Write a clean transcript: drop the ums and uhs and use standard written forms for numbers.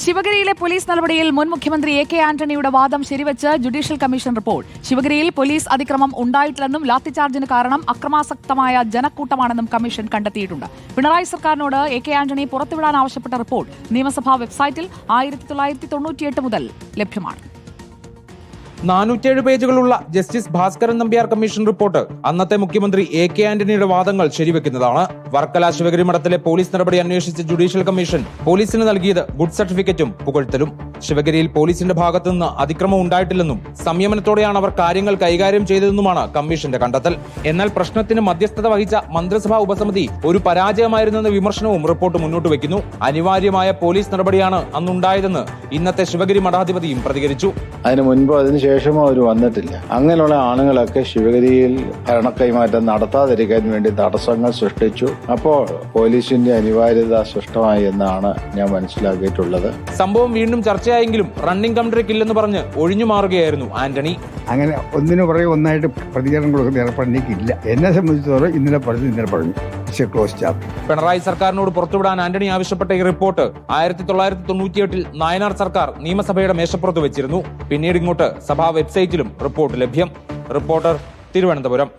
ശിവഗിരിയിലെ police നടപടിയിൽ മുൻ മുഖ്യമന്ത്രി എ കെ ആന്റണിയുടെ വാദം ശരിവെച്ച് ജുഡീഷ്യൽ കമ്മീഷൻ റിപ്പോർട്ട്. ശിവഗിരിയിൽ പോലീസ് അതിക്രമം ഉണ്ടായിട്ടില്ലെന്നും ലാത്തിചാർജിന് കാരണം അക്രമാസക്തമായ ജനക്കൂട്ടമാണെന്നും കമ്മീഷൻ കണ്ടെത്തിയിട്ടുണ്ട്. പിണറായി സർക്കാരിനോട് എ കെ ആന്റണി പുറത്തുവിടാൻ ആവശ്യപ്പെട്ട റിപ്പോർട്ട് നിയമസഭാ വെബ്സൈറ്റിൽ 1998 മുതൽ ലഭ്യമാണ്. 407 പേജുകളുള്ള justice Bhaskaran Nambiar commission report അന്നത്തെ മുഖ്യമന്ത്രി എ കെ ആന്റണിയുടെ വാദങ്ങൾ ശരിവെക്കുന്നതാണ്. വർക്കല ശിവഗിരി മഠത്തിലെ പോലീസ് നടപടി അന്വേഷിച്ച ജുഡീഷ്യൽ കമ്മീഷൻ പോലീസിന് നൽകിയത് ഗുഡ് സർട്ടിഫിക്കറ്റും പുകഴ്ത്തലും. ശിവഗിരിയിൽ പോലീസിന്റെ ഭാഗത്തുനിന്ന് അതിക്രമം ഉണ്ടായിട്ടില്ലെന്നും സംയമനത്തോടെയാണ് അവർ കാര്യങ്ങൾ കൈകാര്യം ചെയ്തതെന്നുമാണ് കമ്മീഷന്റെ കണ്ടെത്തൽ. എന്നാൽ പ്രശ്നത്തിന് മധ്യസ്ഥത വഹിച്ച മന്ത്രിസഭാ ഉപസമിതി ഒരു പരാജയമായിരുന്നെന്ന വിമർശനവും റിപ്പോർട്ട് മുന്നോട്ട് വയ്ക്കുന്നു. അനിവാര്യമായ പോലീസ് നടപടിയാണ് അന്നുണ്ടായതെന്ന് ഇന്നത്തെ ശിവഗിരി മഠാധിപതിയും പ്രതികരിച്ചു. അതിനു മുൻപോ അതിനുശേഷമോ അവർ വന്നിട്ടില്ല. അങ്ങനെയുള്ള ആളുകളൊക്കെ ശിവഗിരിയിൽ ഭരണ കൈമാറ്റം നടത്താതിരിക്കാൻ വേണ്ടി തടസ്സങ്ങൾ സൃഷ്ടിച്ചു. അപ്പോൾ പോലീസിന്റെ അനിവാര്യത സൃഷ്ടമായി എന്നാണ് ഞാൻ മനസ്സിലാക്കിയിട്ടുള്ളത്. സംഭവം വീണ്ടും ചർച്ചയായെങ്കിലും റണ്ണിംഗ് കമന്ററിക്ക് ഇല്ലെന്ന് പറഞ്ഞ് ഒഴിഞ്ഞു മാറുകയായിരുന്നു ആന്റണി. അങ്ങനെ ഒന്നിനു പുറകെ ഒന്നായിട്ട് പ്രതികരണം കൊടുക്കുന്ന ഏർപ്പെടേക്കില്ല. എന്നെ സംബന്ധിച്ചിടത്തോളം ഇന്നലെ പറഞ്ഞു ക്ലോസ് ചാപ്റ്റർ. പിണറായി സർക്കാരിനോട് പുറത്തുവിടാൻ ആന്റണി ആവശ്യപ്പെട്ട ഈ റിപ്പോർട്ട് 1998 നായനാർ സർക്കാർ നിയമസഭയുടെ മേശപ്പുറത്ത് വെച്ചിരുന്നു. പിന്നീട് ഇങ്ങോട്ട് സഭാ വെബ്സൈറ്റിലും റിപ്പോർട്ട് ലഭ്യം. റിപ്പോർട്ടർ, തിരുവനന്തപുരം.